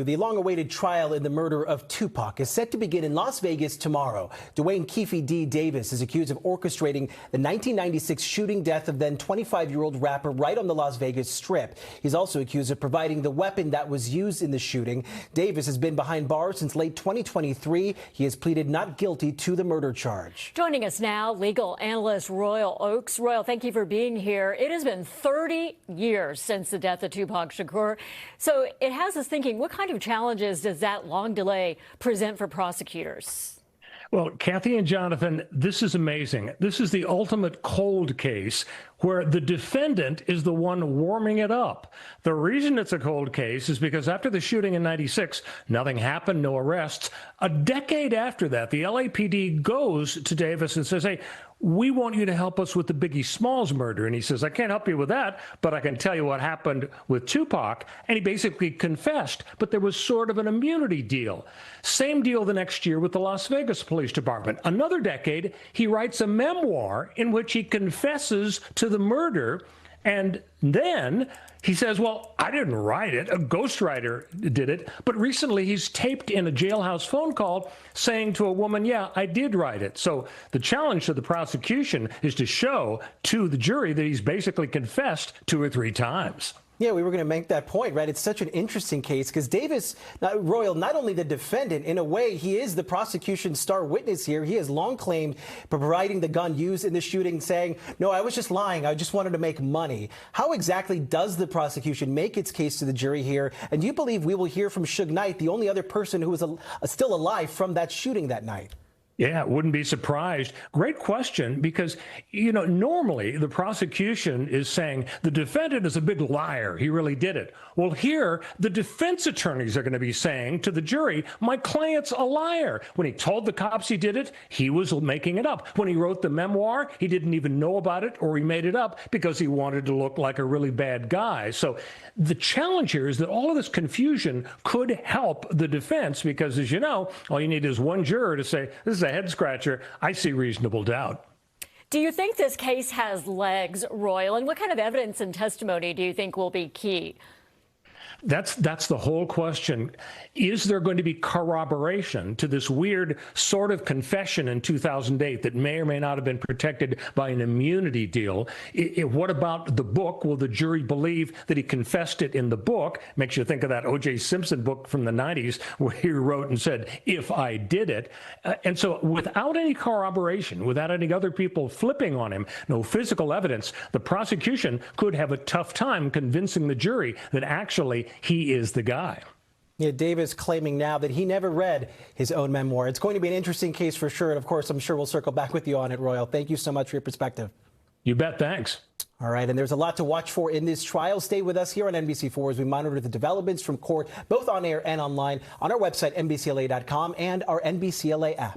The long-awaited trial in the murder of Tupac is set to begin in Las Vegas tomorrow. Dwayne "Keefe D. Davis is accused of orchestrating the 1996 shooting death of then 25-year-old rapper right on the Las Vegas Strip. He's also accused of providing the weapon that was used in the shooting. Davis has been behind bars since late 2023. He has pleaded not guilty to the murder charge. Joining us now, legal analyst Royal Oakes. Royal, thank you for being here. It has been 30 years since the death of Tupac Shakur. So it has us thinking, what kind of challenges does that long delay present for prosecutors? Well, Kathy and Jonathan, this is amazing. This is the ultimate cold case where the defendant is the one warming it up. The reason it's a cold case is because after the shooting in '96, nothing happened, no arrests. A decade after that, the LAPD goes to Davis and says, hey, we want you to help us with the Biggie Smalls murder. And he says, I can't help you with that, but I can tell you what happened with Tupac. And he basically confessed, but there was sort of an immunity deal. Same deal the next year with the Las Vegas Police Department. Another decade, he writes a memoir in which he confesses to the murder. And then he says, well, I didn't write it. A ghostwriter did it. But recently he's taped in a jailhouse phone call saying to a woman, yeah, I did write it. So the challenge to the prosecution is to show to the jury that he's basically confessed 2 or 3 times. Yeah, we were going to make that point, right? It's such an interesting case because Davis, Royal, not only the defendant, in a way, he is the prosecution's star witness here. He has long claimed providing the gun used in the shooting, saying, no, I was just lying. I just wanted to make money. How exactly does the prosecution make its case to the jury here? And do you believe we will hear from Suge Knight, the only other person who was still alive from that shooting that night? Yeah, wouldn't be surprised. Great question, because, you know, normally the prosecution is saying the defendant is a big liar. He really did it. Well, here, the defense attorneys are going to be saying to the jury, my client's a liar. When he told the cops he did it, he was making it up. When he wrote the memoir, he didn't even know about it, or he made it up because he wanted to look like a really bad guy. So the challenge here is that all of this confusion could help the defense because, as you know, all you need is one juror to say, this is a head scratcher. I see reasonable doubt. Do you think this case has legs, Royal? And what kind of evidence and testimony do you think will be key? That's the whole question. Is there going to be corroboration to this weird sort of confession in 2008 that may or may not have been protected by an immunity deal? What about the book? Will the jury believe that he confessed it in the book? Makes you think of that O.J. Simpson book from the 90s where he wrote and said, if I did it. And so without any corroboration, without any other people flipping on him, no physical evidence, the prosecution could have a tough time convincing the jury that actually he is the guy. Yeah, Davis claiming now that he never read his own memoir. It's going to be an interesting case for sure. And of course, I'm sure we'll circle back with you on it, Royal. Thank you so much for your perspective. You bet. Thanks. All right. And there's a lot to watch for in this trial. Stay with us here on NBC4 as we monitor the developments from court, both on air and online, on our website, NBCLA.com, and our NBCLA app.